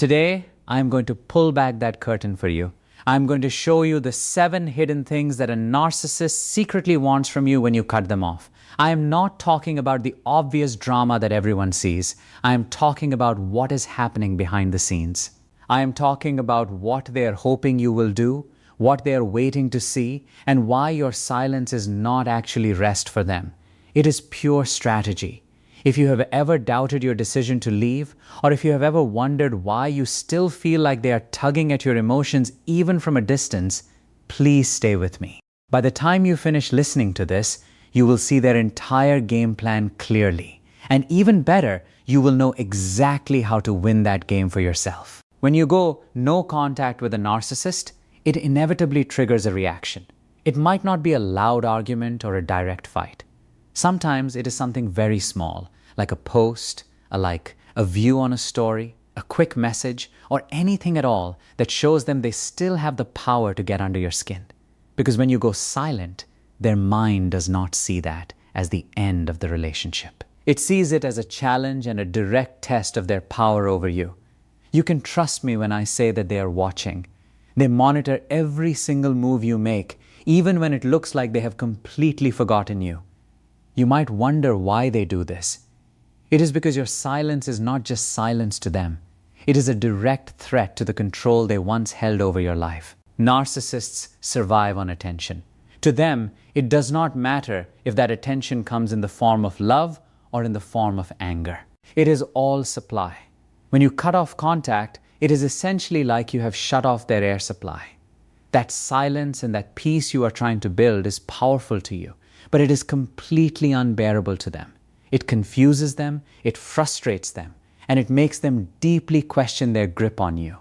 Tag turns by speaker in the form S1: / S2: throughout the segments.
S1: Today, I'm going to pull back that curtain for you. I'm going to show you the 7 hidden things that a narcissist secretly wants from you when you cut them off. I am not talking about the obvious drama that everyone sees. I am talking about what is happening behind the scenes. I am talking about what they are hoping you will do, what they are waiting to see, and why your silence is not actually rest for them. It is pure strategy. If you have ever doubted your decision to leave, or if you have ever wondered why you still feel like they are tugging at your emotions even from a distance, please stay with me. By the time you finish listening to this, you will see their entire game plan clearly. And even better, you will know exactly how to win that game for yourself. When you go no contact with a narcissist, it inevitably triggers a reaction. It might not be a loud argument or a direct fight. Sometimes it is something very small, like a post, a like, a view on a story, a quick message, or anything at all that shows them they still have the power to get under your skin. Because when you go silent, their mind does not see that as the end of the relationship. It sees it as a challenge and a direct test of their power over you. You can trust me when I say that they are watching. They monitor every single move you make, even when it looks like they have completely forgotten you. You might wonder why they do this. It is because your silence is not just silence to them. It is a direct threat to the control they once held over your life. Narcissists survive on attention. To them, it does not matter if that attention comes in the form of love or in the form of anger. It is all supply. When you cut off contact, it is essentially like you have shut off their air supply. That silence and that peace you are trying to build is powerful to you, but it is completely unbearable to them. It confuses them, it frustrates them, and it makes them deeply question their grip on you.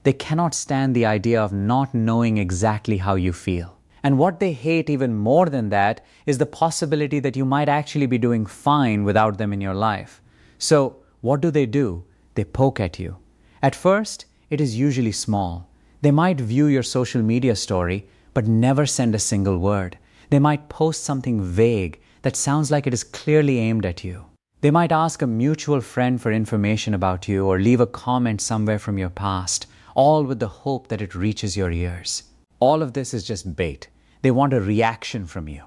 S1: They cannot stand the idea of not knowing exactly how you feel. And what they hate even more than that is the possibility that you might actually be doing fine without them in your life. So, what do? They poke at you. At first, it is usually small. They might view your social media story, but never send a single word. They might post something vague that sounds like it is clearly aimed at you. They might ask a mutual friend for information about you or leave a comment somewhere from your past, all with the hope that it reaches your ears. All of this is just bait. They want a reaction from you.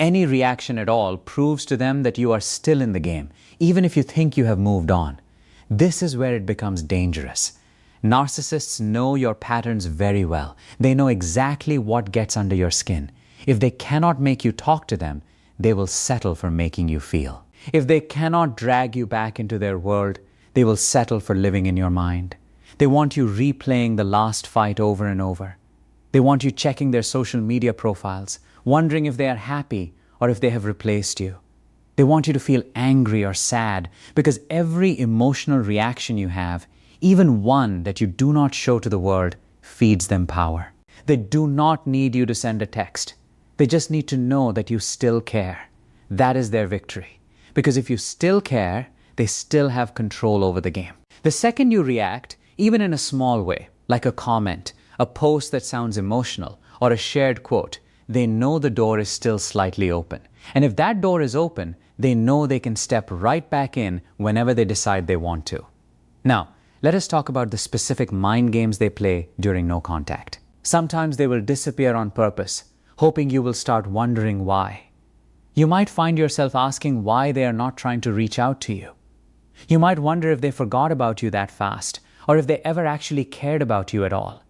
S1: Any reaction at all proves to them that you are still in the game, even if you think you have moved on. This is where it becomes dangerous. Narcissists know your patterns very well. They know exactly what gets under your skin. If they cannot make you talk to them, they will settle for making you feel. If they cannot drag you back into their world, they will settle for living in your mind. They want you replaying the last fight over and over. They want you checking their social media profiles, wondering if they are happy or if they have replaced you. They want you to feel angry or sad because every emotional reaction you have, even one that you do not show to the world, feeds them power. They do not need you to send a text. They just need to know that you still care. That is their victory. Because if you still care, they still have control over the game. The second you react, even in a small way, like a comment, a post that sounds emotional, or a shared quote, they know the door is still slightly open. And if that door is open, they know they can step right back in whenever they decide they want to. Now, let us talk about the specific mind games they play during no contact. Sometimes they will disappear on purpose, hoping you will start wondering why. You might find yourself asking why they are not trying to reach out to you. You might wonder if they forgot about you that fast, or if they ever actually cared about you at all.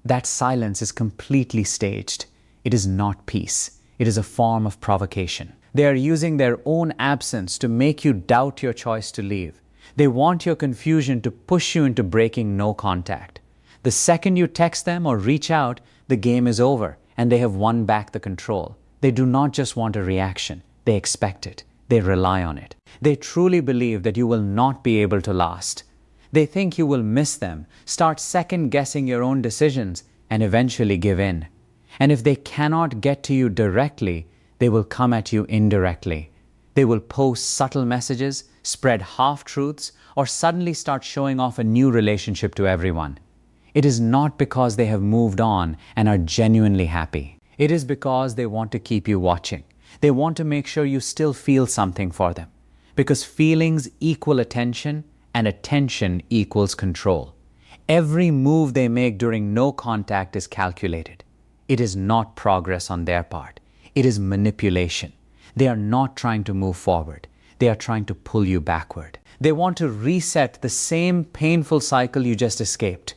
S1: That silence is completely staged. It is not peace. It is a form of provocation. They are using their own absence to make you doubt your choice to leave. They want your confusion to push you into breaking no contact. The second you text them or reach out, the game is over, and they have won back the control. They do not just want a reaction. They expect it. They rely on it. They truly believe that you will not be able to last. They think you will miss them, start second-guessing your own decisions, and eventually give in. And if they cannot get to you directly, they will come at you indirectly. They will post subtle messages, spread half-truths, or suddenly start showing off a new relationship to everyone. It is not because they have moved on and are genuinely happy. It is because they want to keep you watching. They want to make sure you still feel something for them. Because feelings equal attention, and attention equals control. Every move they make during no contact is calculated. It is not progress on their part. It is manipulation. They are not trying to move forward. They are trying to pull you backward. They want to reset the same painful cycle you just escaped.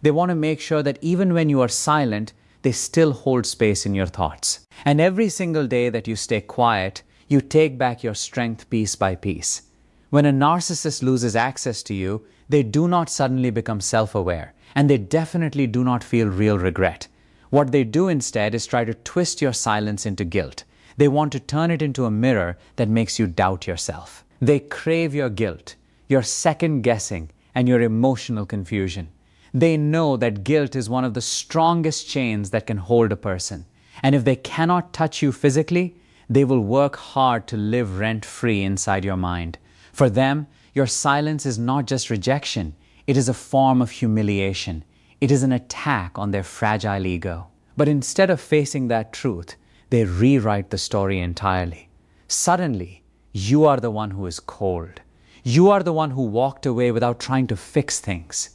S1: They want to make sure that even when you are silent, they still hold space in your thoughts. And every single day that you stay quiet, you take back your strength piece by piece. When a narcissist loses access to you, they do not suddenly become self-aware, and they definitely do not feel real regret. What they do instead is try to twist your silence into guilt. They want to turn it into a mirror that makes you doubt yourself. They crave your guilt, your second-guessing, and your emotional confusion. They know that guilt is one of the strongest chains that can hold a person. And if they cannot touch you physically, they will work hard to live rent-free inside your mind. For them, your silence is not just rejection. It is a form of humiliation. It is an attack on their fragile ego. But instead of facing that truth, they rewrite the story entirely. Suddenly, you are the one who is cold. You are the one who walked away without trying to fix things.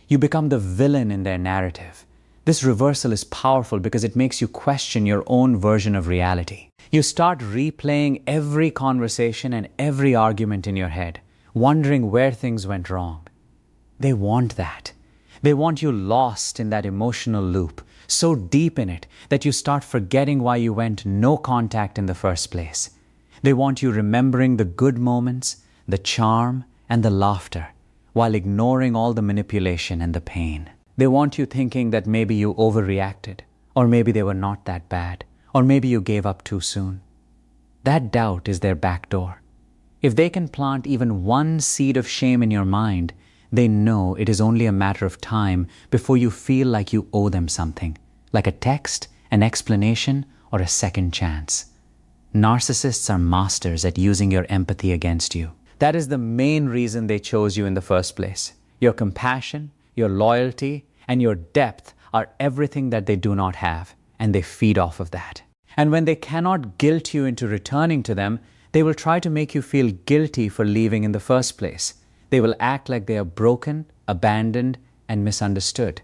S1: You become the villain in their narrative. This reversal is powerful because it makes you question your own version of reality. You start replaying every conversation and every argument in your head, wondering where things went wrong. They want that. They want you lost in that emotional loop, so deep in it that you start forgetting why you went no contact in the first place. They want you remembering the good moments, the charm, and the laughter, while ignoring all the manipulation and the pain. They want you thinking that maybe you overreacted, or maybe they were not that bad, or maybe you gave up too soon. That doubt is their back door. If they can plant even one seed of shame in your mind, they know it is only a matter of time before you feel like you owe them something, like a text, an explanation, or a second chance. Narcissists are masters at using your empathy against you. That is the main reason they chose you in the first place. Your compassion, your loyalty, and your depth are everything that they do not have, and they feed off of that. And when they cannot guilt you into returning to them, they will try to make you feel guilty for leaving in the first place. They will act like they are broken, abandoned, and misunderstood.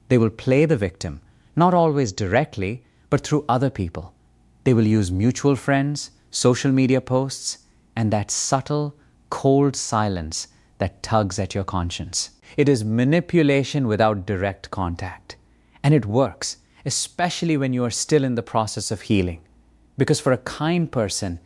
S1: They will play the victim, not always directly, but through other people. They will use mutual friends, social media posts, and that subtle, cold silence that tugs at your conscience. It is manipulation without direct contact. And it works, especially when you are still in the process of healing. Because for a kind person,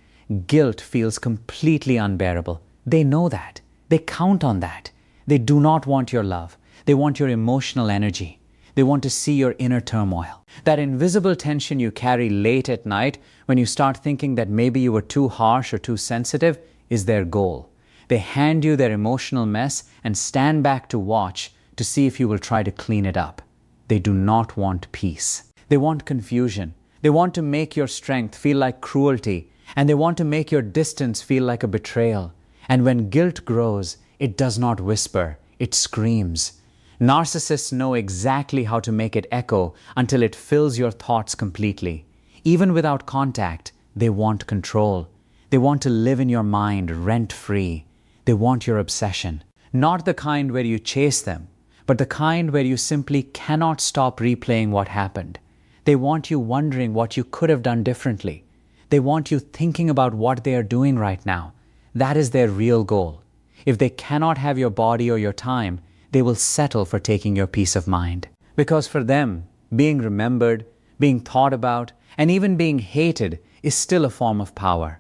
S1: guilt feels completely unbearable. They know that. They count on that. They do not want your love. They want your emotional energy. They want to see your inner turmoil. That invisible tension you carry late at night when you start thinking that maybe you were too harsh or too sensitive is their goal. They hand you their emotional mess and stand back to watch to see if you will try to clean it up. They do not want peace. They want confusion. They want to make your strength feel like cruelty, and they want to make your distance feel like a betrayal. And when guilt grows, it does not whisper, it screams. Narcissists know exactly how to make it echo until it fills your thoughts completely. Even without contact, they want control. They want to live in your mind rent-free. They want your obsession. Not the kind where you chase them, but the kind where you simply cannot stop replaying what happened. They want you wondering what you could have done differently. They want you thinking about what they are doing right now. That is their real goal. If they cannot have your body or your time, they will settle for taking your peace of mind. Because for them, being remembered, being thought about, and even being hated is still a form of power.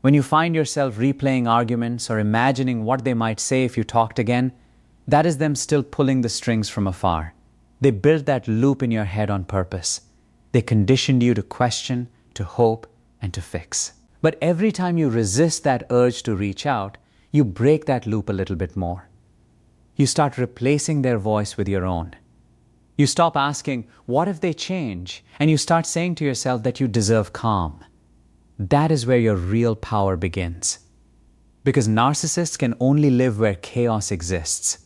S1: When you find yourself replaying arguments or imagining what they might say if you talked again, that is them still pulling the strings from afar. They built that loop in your head on purpose. They conditioned you to question, to hope, and to fix. But every time you resist that urge to reach out, you break that loop a little bit more. You start replacing their voice with your own. You stop asking, what if they change? And you start saying to yourself that you deserve calm. That is where your real power begins. Because narcissists can only live where chaos exists.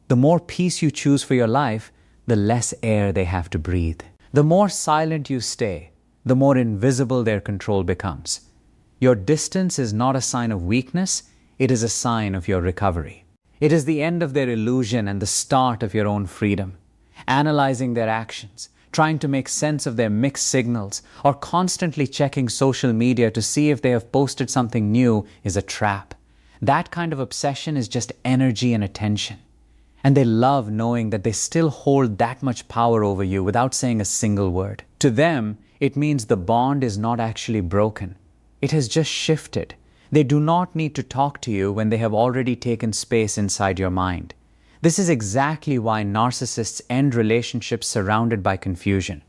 S1: The more peace you choose for your life, the less air they have to breathe. The more silent you stay, the more invisible their control becomes. Your distance is not a sign of weakness, it is a sign of your recovery. It is the end of their illusion and the start of your own freedom. Analyzing their actions, trying to make sense of their mixed signals, or constantly checking social media to see if they have posted something new is a trap. That kind of obsession is just energy and attention. And they love knowing that they still hold that much power over you without saying a single word. To them, it means the bond is not actually broken. It has just shifted. They do not need to talk to you when they have already taken space inside your mind. This is exactly why narcissists end relationships surrounded by confusion.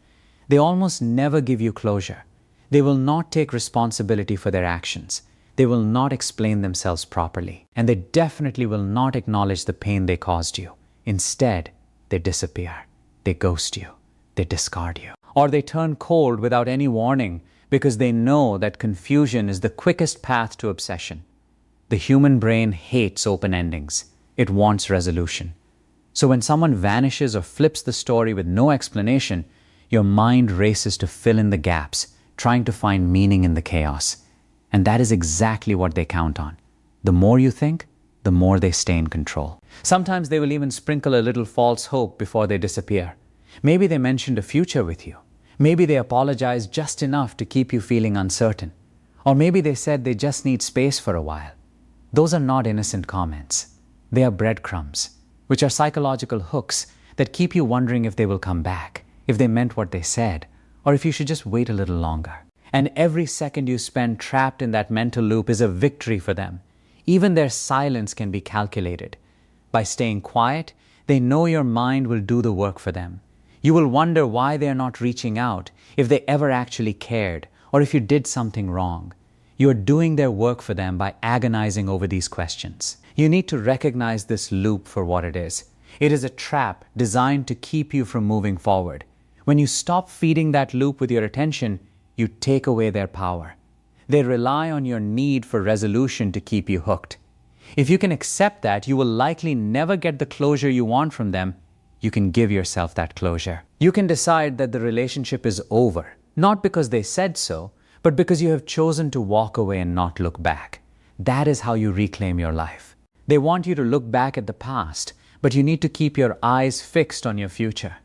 S1: They almost never give you closure. They will not take responsibility for their actions. They will not explain themselves properly. And they definitely will not acknowledge the pain they caused you. Instead, they disappear. They ghost you. They discard you. Or they turn cold without any warning because they know that confusion is the quickest path to obsession. The human brain hates open endings. It wants resolution. So when someone vanishes or flips the story with no explanation, your mind races to fill in the gaps, trying to find meaning in the chaos. And that is exactly what they count on. The more you think, the more they stay in control. Sometimes they will even sprinkle a little false hope before they disappear. Maybe they mentioned a future with you. Maybe they apologized just enough to keep you feeling uncertain. Or maybe they said they just need space for a while. Those are not innocent comments. They are breadcrumbs, which are psychological hooks that keep you wondering if they will come back, if they meant what they said, or if you should just wait a little longer. And every second you spend trapped in that mental loop is a victory for them. Even their silence can be calculated. By staying quiet, they know your mind will do the work for them. You will wonder why they are not reaching out, if they ever actually cared, or if you did something wrong. You are doing their work for them by agonizing over these questions. You need to recognize this loop for what it is. It is a trap designed to keep you from moving forward. When you stop feeding that loop with your attention, you take away their power. They rely on your need for resolution to keep you hooked. If you can accept that, you will likely never get the closure you want from them. You can give yourself that closure. You can decide that the relationship is over, not because they said so, but because you have chosen to walk away and not look back. That is how you reclaim your life. They want you to look back at the past, but you need to keep your eyes fixed on your future.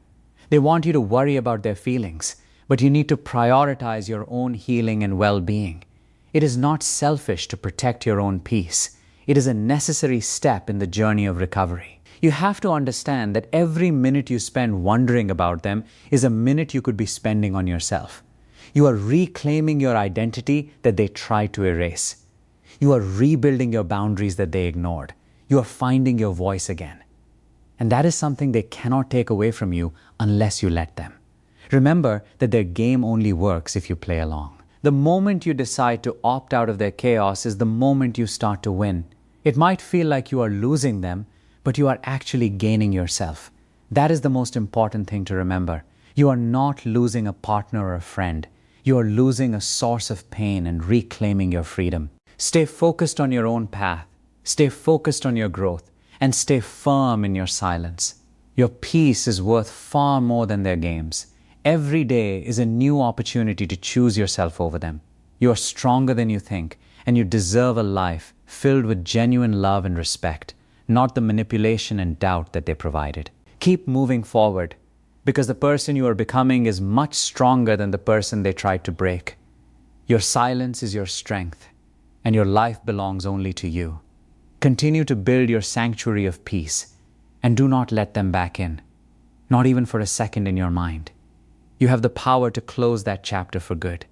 S1: They want you to worry about their feelings, but you need to prioritize your own healing and well-being. It is not selfish to protect your own peace. It is a necessary step in the journey of recovery. You have to understand that every minute you spend wondering about them is a minute you could be spending on yourself. You are reclaiming your identity that they tried to erase. You are rebuilding your boundaries that they ignored. You are finding your voice again. And that is something they cannot take away from you unless you let them. Remember that their game only works if you play along. The moment you decide to opt out of their chaos is the moment you start to win. It might feel like you are losing them, but you are actually gaining yourself. That is the most important thing to remember. You are not losing a partner or a friend. You are losing a source of pain and reclaiming your freedom. Stay focused on your own path. Stay focused on your growth. And stay firm in your silence. Your peace is worth far more than their games. Every day is a new opportunity to choose yourself over them. You are stronger than you think, and you deserve a life filled with genuine love and respect, not the manipulation and doubt that they provided. Keep moving forward, because the person you are becoming is much stronger than the person they tried to break. Your silence is your strength, and your life belongs only to you. Continue to build your sanctuary of peace, and do not let them back in, not even for a second in your mind. You have the power to close that chapter for good.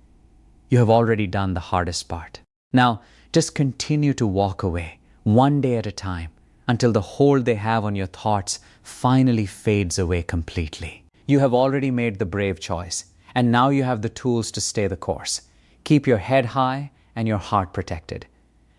S1: You have already done the hardest part. Now, just continue to walk away, one day at a time, until the hold they have on your thoughts finally fades away completely. You have already made the brave choice, and now you have the tools to stay the course. Keep your head high and your heart protected.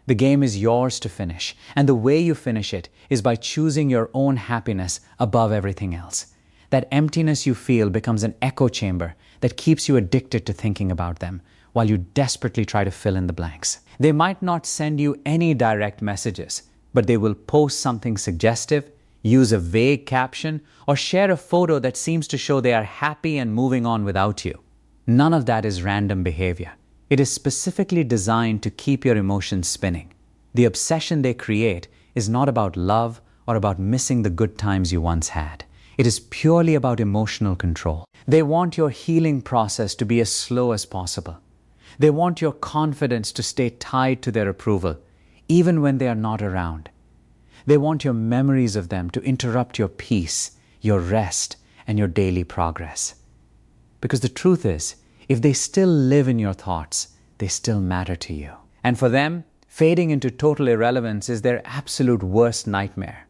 S1: The game is yours to finish, and the way you finish it is by choosing your own happiness above everything else. That emptiness you feel becomes an echo chamber that keeps you addicted to thinking about them, while you desperately try to fill in the blanks. They might not send you any direct messages, but they will post something suggestive, use a vague caption, or share a photo that seems to show they are happy and moving on without you. None of that is random behavior. It is specifically designed to keep your emotions spinning. The obsession they create is not about love or about missing the good times you once had. It is purely about emotional control. They want your healing process to be as slow as possible. They want your confidence to stay tied to their approval, even when they are not around. They want your memories of them to interrupt your peace, your rest, and your daily progress. Because the truth is, if they still live in your thoughts, they still matter to you. And for them, fading into total irrelevance is their absolute worst nightmare.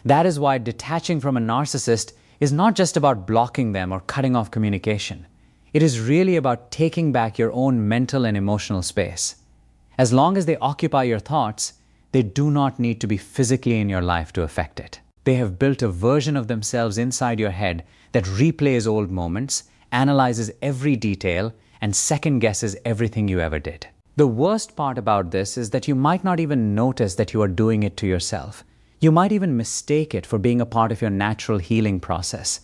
S1: That is why detaching from a narcissist is not just about blocking them or cutting off communication. It is really about taking back your own mental and emotional space. As long as they occupy your thoughts, they do not need to be physically in your life to affect it. They have built a version of themselves inside your head that replays old moments, analyzes every detail, and second-guesses everything you ever did. The worst part about this is that you might not even notice that you are doing it to yourself. You might even mistake it for being a part of your natural healing process.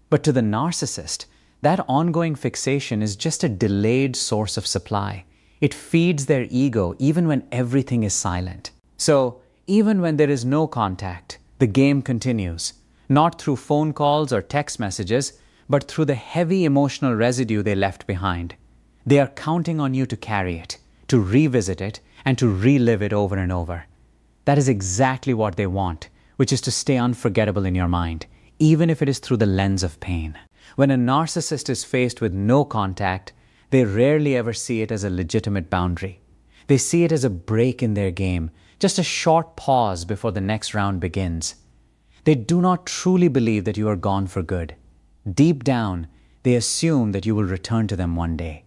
S1: But to the narcissist, that ongoing fixation is just a delayed source of supply. It feeds their ego even when everything is silent. So, even when there is no contact, the game continues. Not through phone calls or text messages, but through the heavy emotional residue they left behind. They are counting on you to carry it, to revisit it, and to relive it over and over. That is exactly what they want, which is to stay unforgettable in your mind, even if it is through the lens of pain. When a narcissist is faced with no contact, they rarely ever see it as a legitimate boundary. They see it as a break in their game, just a short pause before the next round begins. They do not truly believe that you are gone for good. Deep down, they assume that you will return to them one day.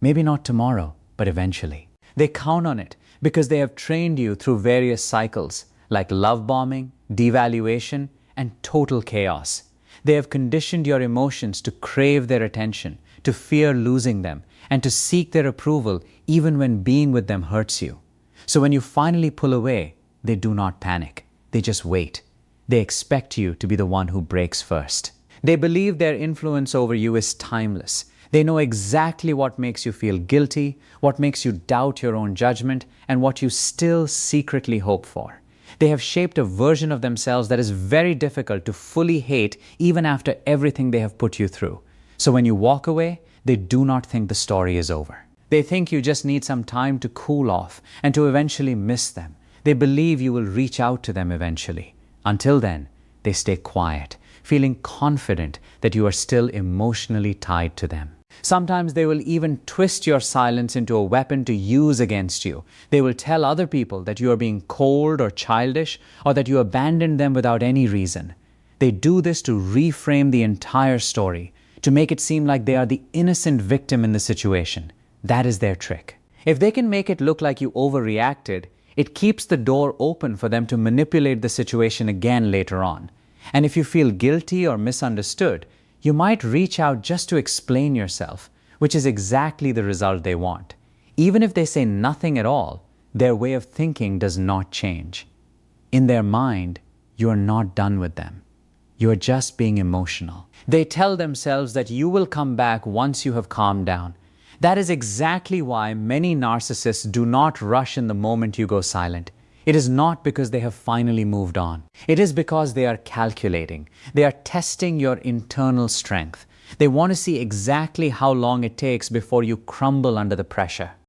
S1: Maybe not tomorrow, but eventually. They count on it because they have trained you through various cycles like love bombing, devaluation, and total chaos. They have conditioned your emotions to crave their attention, to fear losing them, and to seek their approval even when being with them hurts you. So when you finally pull away, they do not panic. They just wait. They expect you to be the one who breaks first. They believe their influence over you is timeless. They know exactly what makes you feel guilty, what makes you doubt your own judgment, and what you still secretly hope for. They have shaped a version of themselves that is very difficult to fully hate even after everything they have put you through. So when you walk away, they do not think the story is over. They think you just need some time to cool off and to eventually miss them. They believe you will reach out to them eventually. Until then, they stay quiet, feeling confident that you are still emotionally tied to them. Sometimes they will even twist your silence into a weapon to use against you. They will tell other people that you are being cold or childish, or that you abandoned them without any reason. They do this to reframe the entire story, to make it seem like they are the innocent victim in the situation. That is their trick. If they can make it look like you overreacted, it keeps the door open for them to manipulate the situation again later on. And if you feel guilty or misunderstood, you might reach out just to explain yourself, which is exactly the result they want. Even if they say nothing at all, their way of thinking does not change. In their mind, you are not done with them. You are just being emotional. They tell themselves that you will come back once you have calmed down. That is exactly why many narcissists do not rush in the moment you go silent. It is not because they have finally moved on. It is because they are calculating. They are testing your internal strength. They want to see exactly how long it takes before you crumble under the pressure.